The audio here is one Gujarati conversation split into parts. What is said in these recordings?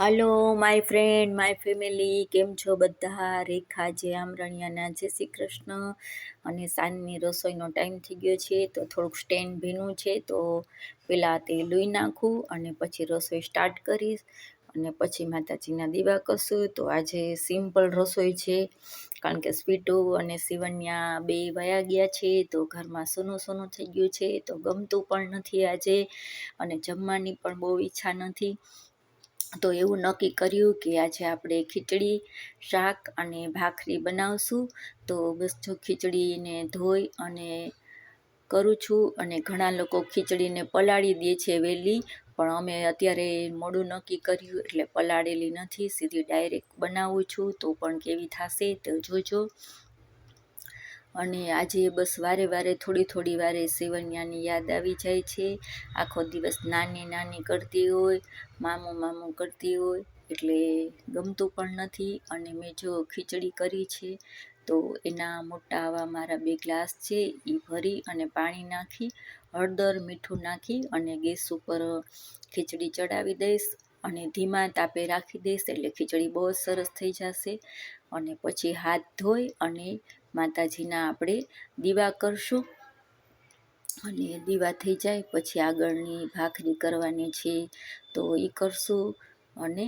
Hello my friend my family, કેમ છો બધા? રેખા જે આમરણિયાના જય શ્રી કૃષ્ણ. અને સાંજની રસોઈનો ટાઈમ થઈ ગયો છે, તો થોડુંક સ્ટેન્ડ ભીનું છે, તો પહેલાં તે લૂઈ નાખું અને પછી રસોઈ સ્ટાર્ટ કરીશ અને પછી માતાજીના દીવા કરશું. તો આજે સિમ્પલ રસોઈ છે, કારણ કે સ્વીટુ અને સિવન્યા બે વયા ગયા છે, તો ઘરમાં સૂનું સૂનું થઈ ગયું છે, તો ગમતું પણ નથી આજે અને જમવાની પણ બહુ ઈચ્છા નથી. તો એવું નક્કી કર્યું કે આજે આપણે ખીચડી, શાક અને ભાખરી બનાવશું. તો બસ જો ખીચડીને ધોઈ અને કરું છું. અને ઘણા લોકો ખીચડીને પલાળી દે છે વહેલી, પણ અમે અત્યારે મોડું નક્કી કર્યું એટલે પલાળેલી નથી, સીધી ડાયરેક્ટ બનાવું છું. તો પણ કેવી થશે તો જોજો. અને આજે બસ વારે વારે થોડી વારે સિવન્યાની યાદ આવી જાય છે. આખો દિવસ નાની નાની કરતી હોય, મામું મામું કરતી હોય, એટલે ગમતું પણ નથી. અને મેં જો ખીચડી કરી છે, તો એના મોટા આવા મારા 2 ગ્લાસ છે, એ ભરી અને પાણી નાખી, હળદર મીઠું નાખી અને ગેસ ઉપર ખીચડી ચડાવી દઈશ અને ધીમા તાપે રાખી દઈશ, એટલે ખીચડી બહુ સરસ થઈ જશે. અને પછી હાથ ધોઈ અને માતાજીના આપણે દીવા કરશું. અને દીવા થઈ જાય પછી આગળની ભાખરી કરવાની છે, તો એ કરશું. અને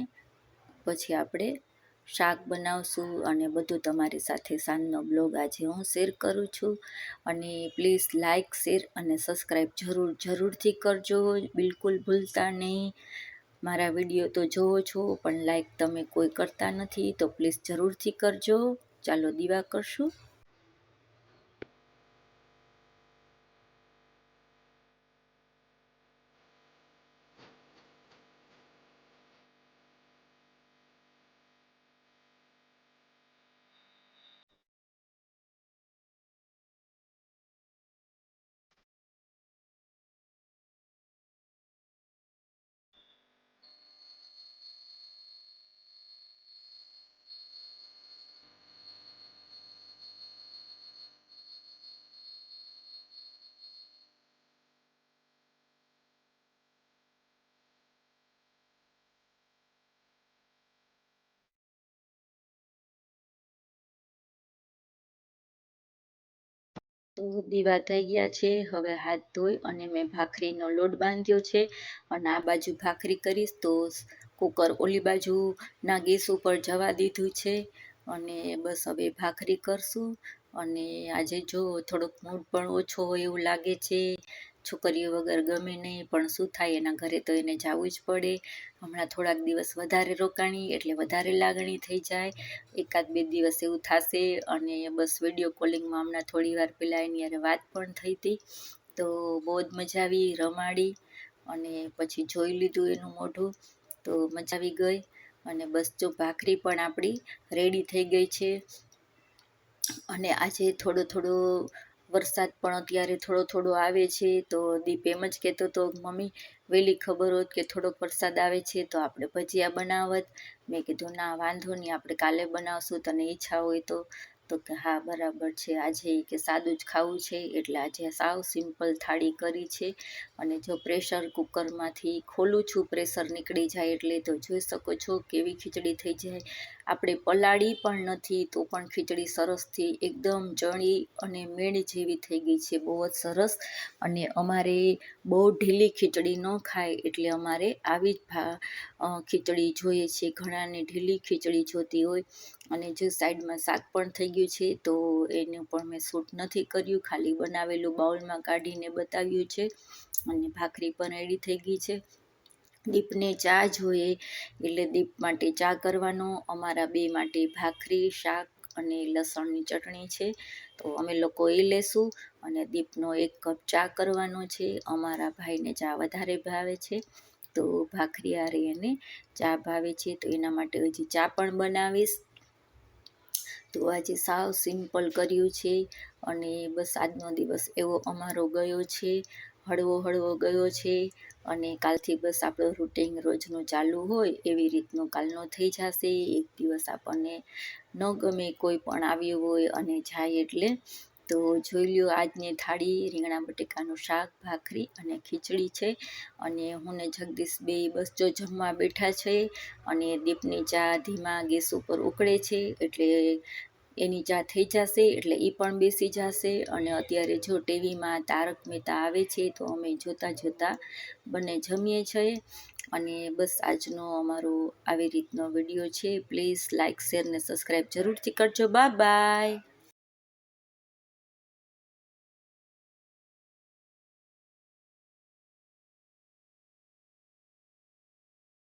પછી આપણે શાક બનાવશું અને બધું તમારી સાથે સાંજનો બ્લોગ આજે હું શેર કરું છું. અને પ્લીઝ લાઇક, શેર અને સબસ્ક્રાઈબ જરૂરથી કરજો, બિલકુલ ભૂલતા નહીં. મારા વિડીયો તો જોવો છો, પણ લાઇક તમે કોઈ કરતા નથી, તો પ્લીઝ જરૂરથી કરજો. ચાલો દીવા કરશું. તો દીવા થઈ ગયા છે, હવે હાથ ધોઈ અને મેં ભાખરીનો લોટ બાંધ્યો છે અને આ બાજુ ભાખરી કરીશ. તો કુકર ઓલી બાજુના ગેસ ઉપર જવા દીધું છે અને બસ હવે ભાખરી કરશું. અને આજે જો થોડોક મૂડ પણ ઓછો હોય એવું લાગે છે, છોકરીઓ વગર ગમે નહીં, પણ શું થાય, એના ઘરે તો એને જવું જ પડે. હમણાં થોડાક દિવસ વધારે રોકાણી એટલે વધારે લાગણી થઈ જાય, 1-2 દિવસ એવું થશે. અને બસ વિડીયો કોલિંગમાં હમણાં થોડી વાર પહેલાં એની યારે વાત પણ થઈ હતી, તો બહુ જ મજા આવી, રમાડી અને પછી જોઈ લીધું એનું મોઢું, તો મજા આવી ગઈ. અને બસ જો ભાખરી પણ આપણી રેડી થઈ ગઈ છે. અને આજે થોડો વરસાદ પણ અત્યારે થોડો આવે છે, તો દીપ એમ જ કહેતો હતો, મમ્મી વહેલી ખબર હોત કે થોડોક વરસાદ આવે છે તો આપણે ભજીયા બનાવત. મેં કીધું ના વાંધો નહીં, આપણે કાલે બનાવશું, તને ઈચ્છા હોય તો કે હા બરાબર છે, આજે કે સાદું જ ખાવું છે, એટલે આજે સાવ સિમ્પલ થાળી કરી છે. અને જો પ્રેશર કુકરમાંથી ખોલું છું, પ્રેશર નીકળી જાય એટલે, તો જોઈ શકો છો કેવી ખીચડી થઈ જાય. આપણે પલાળી પણ નથી, તો પણ ખીચડી સરસથી એકદમ ચણી અને મેણ જેવી થઈ ગઈ છે, બહુ જ સરસ. અને અમારે બહુ ઢીલી ખીચડી ન ખાય, એટલે અમારે આવી જ ખીચડી જોઈએ છે. ઘણાને ઢીલી ખીચડી જોતી હોય. અને જો સાઈડમાં શાક પણ થઈ ગયું છે, તો એનું પણ મેં શૂટ નથી કર્યું, ખાલી બનાવેલું બાઉલમાં કાઢીને બતાવ્યું છે. અને ભાખરી પણ રેડી થઈ ગઈ છે. દીપને ચા જોઈએ, એટલે દીપ માટે ચા કરવાનો, અમારા 2 માટે ભાખરી, શાક અને લસણની ચટણી છે, તો અમે લોકો એ લેશું. અને દીપનો 1 કપ ચા કરવાનો છે. અમારા ભાઈને ચા વધારે ભાવે છે, તો ભાખરી હારે એને ચા ભાવે છે, તો એના માટે હજી ચા પણ બનાવીશ. તો આજે સાવ સિમ્પલ કર્યું છે. અને બસ આજનો દિવસ એવો અમારો ગયો છે, હળવો ગયો છે. અને કાલથી બસ આપણું રૂટિન રોજનું ચાલુ હોય એવી રીતનું કાલનું થઈ જશે. એક દિવસ આપણને ન ગમે, કોઈ પણ આવ્યું હોય અને જાય એટલે, તો જોઈ લ્યો, આજની થાળી રીંગણા બટેકાનું શાક, ભાખરી અને ખીચડી છે. અને હું ને જગદીશ બે બસ જો જમવા બેઠા છે. અને દીપની ચા ધીમા ગેસ ઉપર ઉકળે છે, એટલે એની ચા થઈ જશે એટલે એ પણ બેસી જશે. અને અત્યારે જો ટીવીમાં તારક મહેતા આવે છે, તો અમે જોતા જોતા બંને જમીએ છીએ. અને બસ આજનો અમારો આવી રીતનો વિડીયો છે. પ્લીઝ લાઇક, શેર ને સબસ્ક્રાઈબ જરૂરથી કરજો. Bye bye.